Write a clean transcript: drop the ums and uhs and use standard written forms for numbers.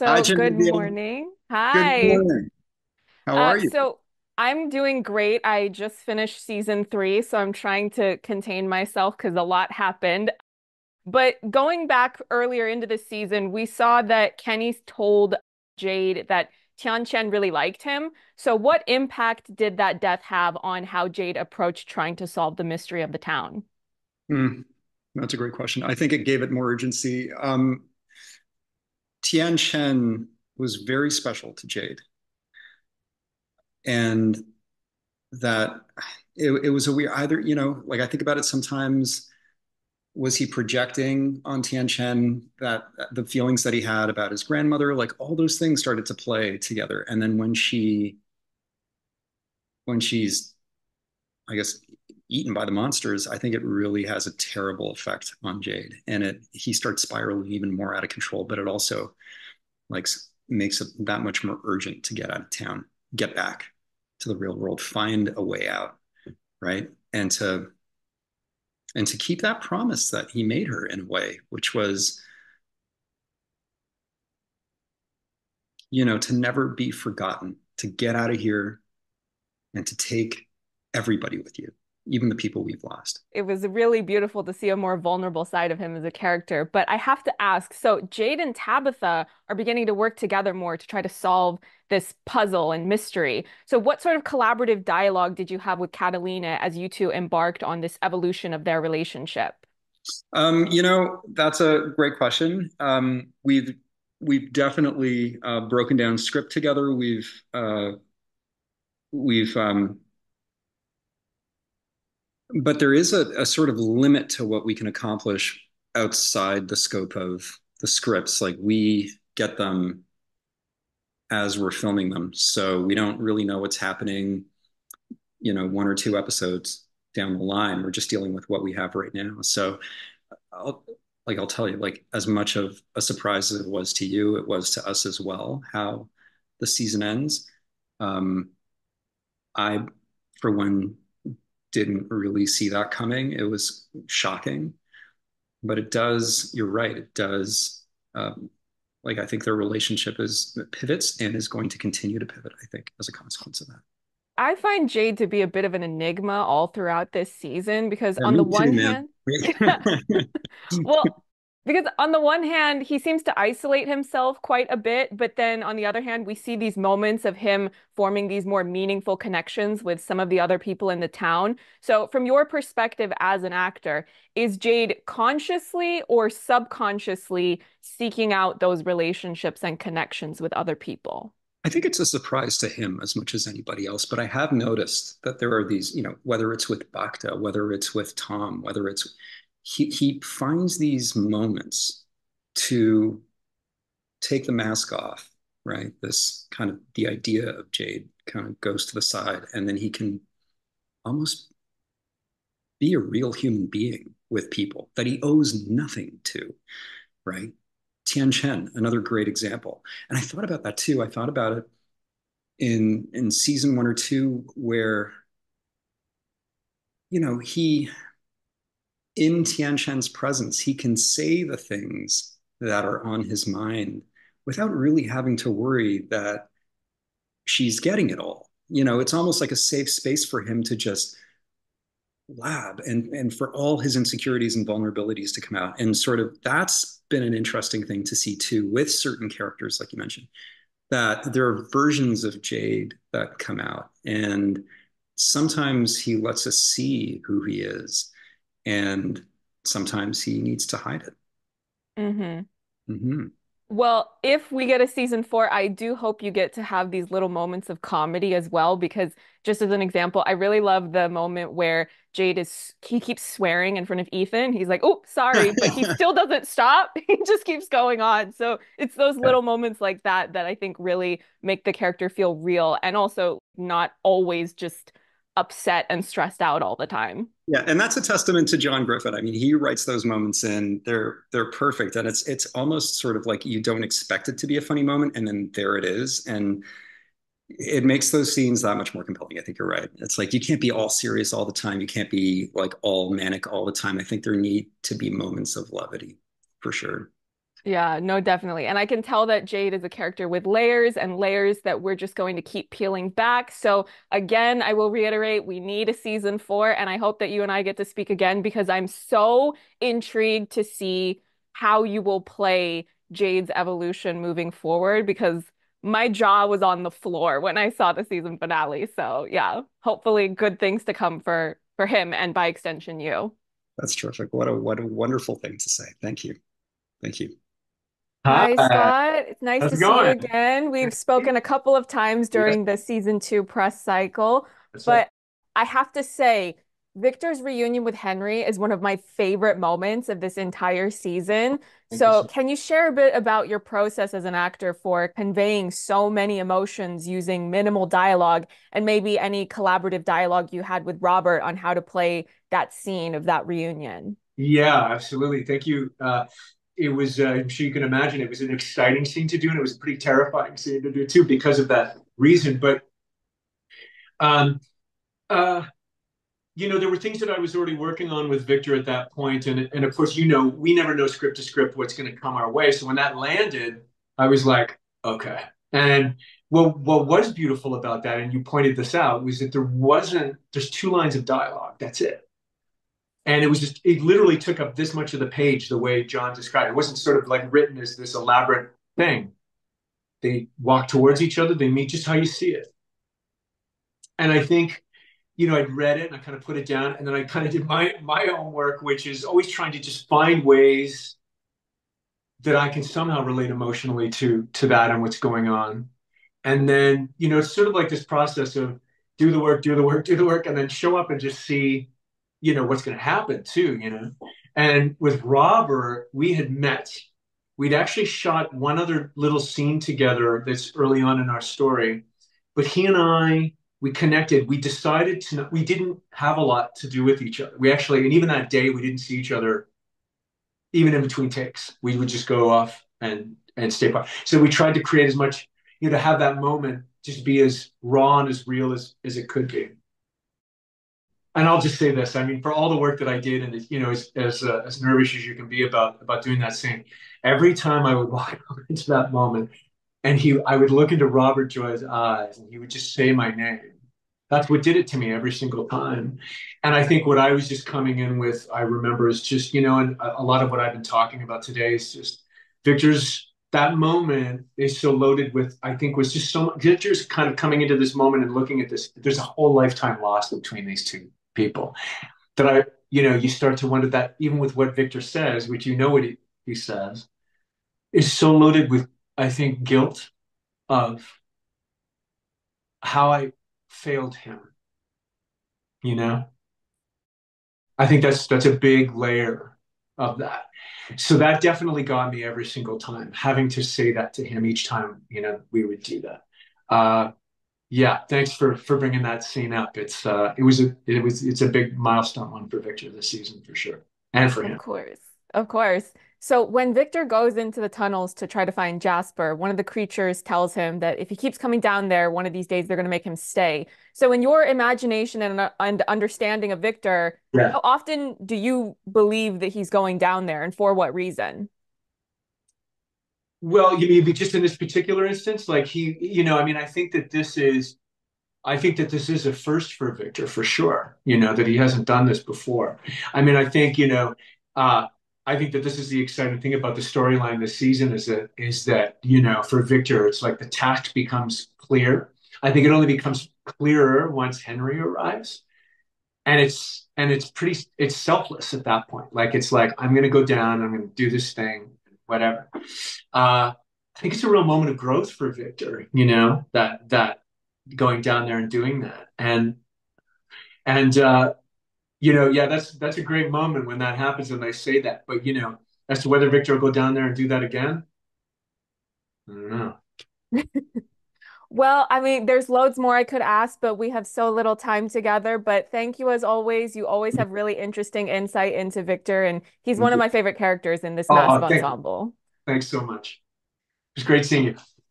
Hi, So, good Genevieve. morning. Good Hi. morning. How Uh, are you? so I'm doing great. I just finished season 3, so I'm trying to contain myself because a lot happened. But going back earlier into the season, we saw that Kenny told Jade that Tian Chen really liked him. So, what impact did that death have on how Jade approached trying to solve the mystery of the town? Hmm, that's a great question. I think it gave it more urgency. Tian Chen was very special to Jade, and that it was a weird either, like I think about it sometimes. Was he projecting on Tian Chen that the feelings that he had about his grandmother, like all those things started to play together. And then when she's I guess, eaten by the monsters, I think it really has a terrible effect on Jade, and he starts spiraling even more out of control. But it also like makes it that much more urgent to get out of town, get back to the real world, find a way out, right? And to keep that promise that he made her in a way, which was, to never be forgotten, to get out of here and to take everybody with you, even the people we've lost. It was really beautiful to see a more vulnerable side of him as a character. But I have to ask, so Jade and Tabitha are beginning to work together more to try to solve this puzzle and mystery. So what sort of collaborative dialogue did you have with Catalina as you two embarked on this evolution of their relationship? That's a great question. We've definitely broken down script together. We've but there is a sort of limit to what we can accomplish outside the scope of the scripts. Like we get them as we're filming them, so we don't really know what's happening, one or two episodes down the line. We're just dealing with what we have right now. So I'll, I'll tell you, like as much of a surprise as it was to you, it was to us as well, how the season ends. Um, I, for one, didn't really see that coming. It was shocking, but it does, you're right, it does. Like I think their relationship is pivots and is going to continue to pivot, I think, as a consequence of that. I find Jade to be a bit of an enigma all throughout this season because Yeah, on the me too, one man. hand, well, because on the one hand, he seems to isolate himself quite a bit, but then on the other hand, we see these moments of him forming these more meaningful connections with some of the other people in the town. So, from your perspective as an actor, is Jade consciously or subconsciously seeking out those relationships and connections with other people? I think it's a surprise to him as much as anybody else, but I have noticed that there are these, whether it's with Bacta, whether it's with Tom, whether it's he finds these moments to take the mask off, right? This kind of the idea of Jade kind of goes to the side, and then he can almost be a real human being with people that he owes nothing to, right? Tian Chen, another great example. And I thought about that too. I thought about it in season one or two where he in Tian Shen's presence he can say the things that are on his mind without really having to worry that she's getting it all. It's almost like a safe space for him to just lab and for all his insecurities and vulnerabilities to come out. And sort of that's been an interesting thing to see too with certain characters like you mentioned, that there are versions of Jade that come out, and sometimes he lets us see who he is, and sometimes he needs to hide it. Mm-hmm. Mm-hmm. Well, if we get a season 4, I do hope you get to have these little moments of comedy as well, because just as an example, I really love the moment where he keeps swearing in front of Ethan. He's like, "Oh, sorry," but he still doesn't stop. He just keeps going on. So it's those Yeah. little moments like that that I think really make the character feel real and also not always just upset and stressed out all the time. Yeah, and that's a testament to John Griffith. I mean, he writes those moments in. They're perfect, and it's almost sort of like you don't expect it to be a funny moment, and then there it is, and it makes those scenes that much more compelling. I think you're right. It's like you can't be all serious all the time. You can't be like all manic all the time. I think there need to be moments of levity for sure. Yeah, no, definitely. And I can tell that Jade is a character with layers and layers that we're just going to keep peeling back. So again, I will reiterate, we need a season 4, and I hope that you and I get to speak again because I'm so intrigued to see how you will play Jade's evolution moving forward because my jaw was on the floor when I saw the season finale. So yeah, hopefully good things to come for him and by extension you. That's terrific. What a wonderful thing to say. Thank you. Thank you. Hi, Hi, Scott. It's nice how's to it see you going? again. We've spoken a couple of times Yes, during the season 2 press cycle, that's right. but I have to say, Victor's reunion with Henry is one of my favorite moments of this entire season. Thank you So, so can you share a bit about your process as an actor for conveying so many emotions using minimal dialogue and maybe any collaborative dialogue you had with Robert on how to play that scene of that reunion? Yeah, absolutely. Thank you. It was, I'm sure you can imagine, it was an exciting scene to do, and it was a pretty terrifying scene to do too because of that reason. But, um, uh, there were things that I was already working on with Victor at that point, and of course, we never know script to script what's going to come our way. So when that landed, I was like, okay. And what was beautiful about that, and you pointed this out, was that there's two lines of dialogue. That's it. And it literally took up this much of the page the way John described it. It wasn't sort of like written as this elaborate thing. They walk towards each other, they meet just how you see it. And I think, I'd read it and I kind of put it down, and then I kind of did my own work, which is always trying to just find ways that I can somehow relate emotionally to that and what's going on. And then, it's sort of like this process of do the work, do the work, do the work, and then show up and just see, what's going to happen too. And with Robert, we had met. We'd actually shot one other little scene together that's early on in our story, but he and we connected. We decided we didn't have a lot to do with each other. And even that day, we didn't see each other even in between takes. We would just go off and stay apart. So we tried to create as much, to have that moment just be as raw and as real as it could be. And I'll just say this: I mean, for all the work that I did, and as nervous as you can be about doing that scene, every time I would walk into that moment, and I would look into Robert Joy's eyes, and he would just say my name. That's what did it to me every single time. And I think what I was just coming in with, I remember, is just, and a lot of what I've been talking about today is just Victor's, that moment is so loaded with, I think, was just so much. Victor's kind of coming into this moment and looking at this. There's a whole lifetime lost between these two people that you start to wonder that even with what Victor says, which what he says, is so loaded with, I think, guilt of how I failed him, you know? I think that's a big layer of that. So that definitely got me every single time, having to say that to him each time, we would do that. Yeah, thanks for bringing that scene up. It's a big milestone one for Victor this season for sure, and for Of him. course. Of course. So when Victor goes into the tunnels to try to find Jasper, one of the creatures tells him that if he keeps coming down there, one of these days they're going to make him stay. So in your imagination and understanding of Victor, Yeah. how often do you believe that he's going down there and for what reason? Well, you mean just in this particular instance, like I mean, I think that this is a first for Victor for sure, that he hasn't done this before. I mean, uh, I think that this is the exciting thing about the storyline this season is that, for Victor, it's like the tact becomes clear. I think it only becomes clearer once Henry arrives. And it's selfless at that point. Like it's like, I'm gonna go down, I'm gonna do this thing, whatever. I think it's a real moment of growth for Victor, that going down there and doing that. And yeah, that's a great moment when that happens and they say that. But as to whether Victor will go down there and do that again, I don't know. Well, I mean, there's loads more I could ask, but we have so little time together. But thank you as always. You always have really interesting insight into Victor, and he's one of my favorite characters in this massive Oh, ensemble. thanks so much. It was great seeing you.